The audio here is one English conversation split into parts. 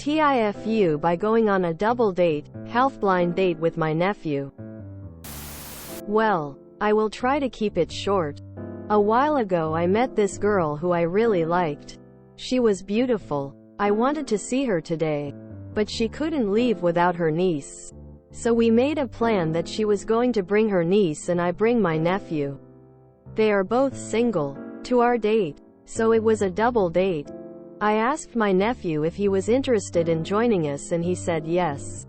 TIFU by going on a double date, half-blind date with my nephew. Well, I will try to keep it short. A while ago I met this girl who I really liked. She was beautiful. I wanted to see her today. But she couldn't leave without her niece. So we made a plan that she was going to bring her niece and I bring my nephew. They are both single. To our date. So it was a double date. I asked my nephew if he was interested in joining us and he said yes.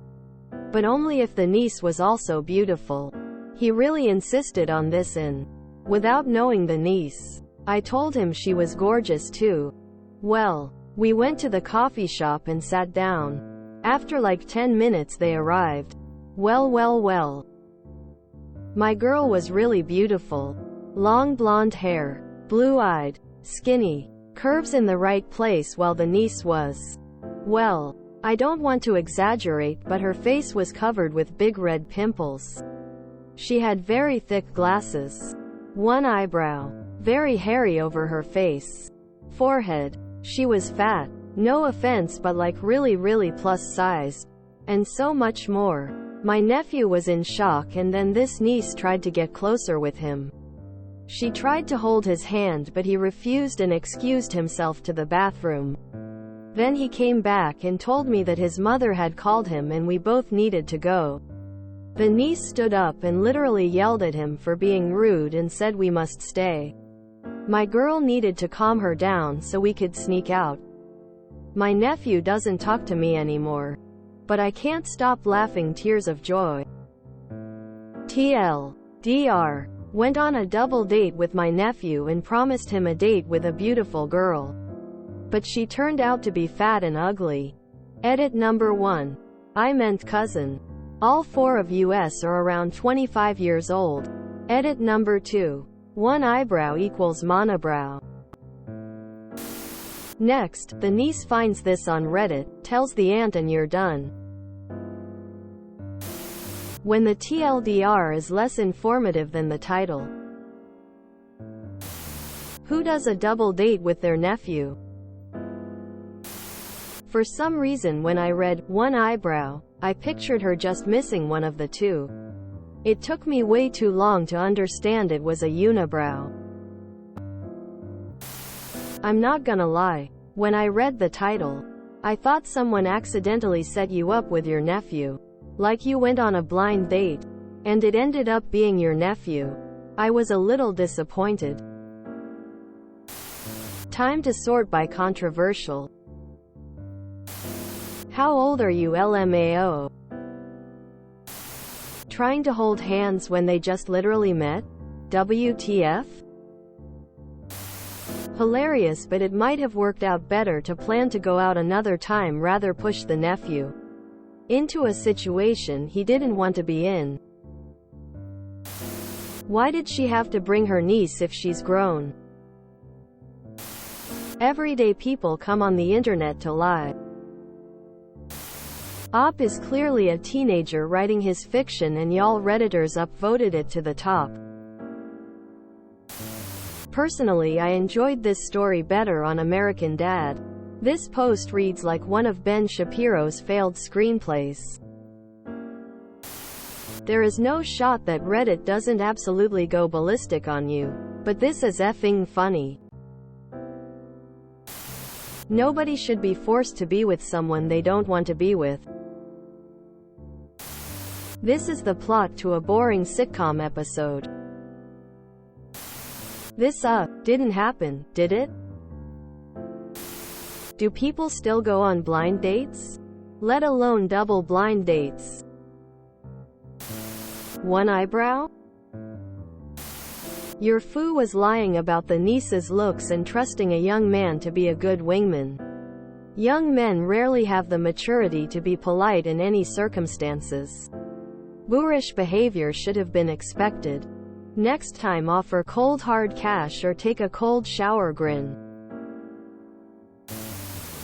But only if the niece was also beautiful. He really insisted on this and, without knowing the niece, I told him she was gorgeous too. Well, we went to the coffee shop and sat down. After like 10 minutes they arrived. Well. My girl was really beautiful. Long blonde hair. Blue-eyed. Skinny. Curves in the right place while the niece was, well, I don't want to exaggerate but her face was covered with big red pimples. She had very thick glasses. One eyebrow. Very hairy over her face. Forehead. She was fat. No offense but like really plus size. And so much more. My nephew was in shock and then this niece tried to get closer with him. She tried to hold his hand but he refused and excused himself to the bathroom. Then he came back and told me that his mother had called him and we both needed to go. The niece stood up and literally yelled at him for being rude and said we must stay. My girl needed to calm her down so we could sneak out. My nephew doesn't talk to me anymore. But I can't stop laughing tears of joy. TLDR. Went on a double date with my nephew and promised him a date with a beautiful girl. But she turned out to be fat and ugly. Edit number 1. I meant cousin. All 4 of us are around 25 years old. Edit number 2. One eyebrow equals monobrow. Next, the niece finds this on Reddit, tells the aunt and you're done. When the TLDR is less informative than the title. Who does a double date with their nephew? For some reason when I read, one eyebrow, I pictured her just missing one of the two. It took me way too long to understand it was a unibrow. I'm not gonna lie. When I read the title, I thought someone accidentally set you up with your nephew. Like you went on a blind date. And it ended up being your nephew. I was a little disappointed. Time to sort by controversial. How old are you LMAO? Trying to hold hands when they just literally met? WTF? Hilarious but it might have worked out better to plan to go out another time rather push the nephew into a situation he didn't want to be in. Why did she have to bring her niece if she's grown? Everyday people come on the internet to lie. Op is clearly a teenager writing his fiction and y'all Redditors upvoted it to the top. Personally I enjoyed this story better on American Dad. This post reads like one of Ben Shapiro's failed screenplays. There is no shot that Reddit doesn't absolutely go ballistic on you. But this is effing funny. Nobody should be forced to be with someone they don't want to be with. This is the plot to a boring sitcom episode. This didn't happen, did it? Do people still go on blind dates? Let alone double blind dates. One eyebrow? Your foo was lying about the niece's looks and trusting a young man to be a good wingman. Young men rarely have the maturity to be polite in any circumstances. Boorish behavior should have been expected. Next time offer cold hard cash or take a cold shower grin.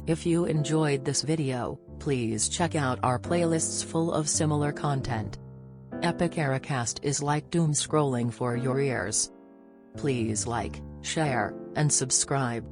If you enjoyed this video, please check out our playlists full of similar content. Epic Ericast is like doom scrolling for your ears. Please like, share, and subscribe.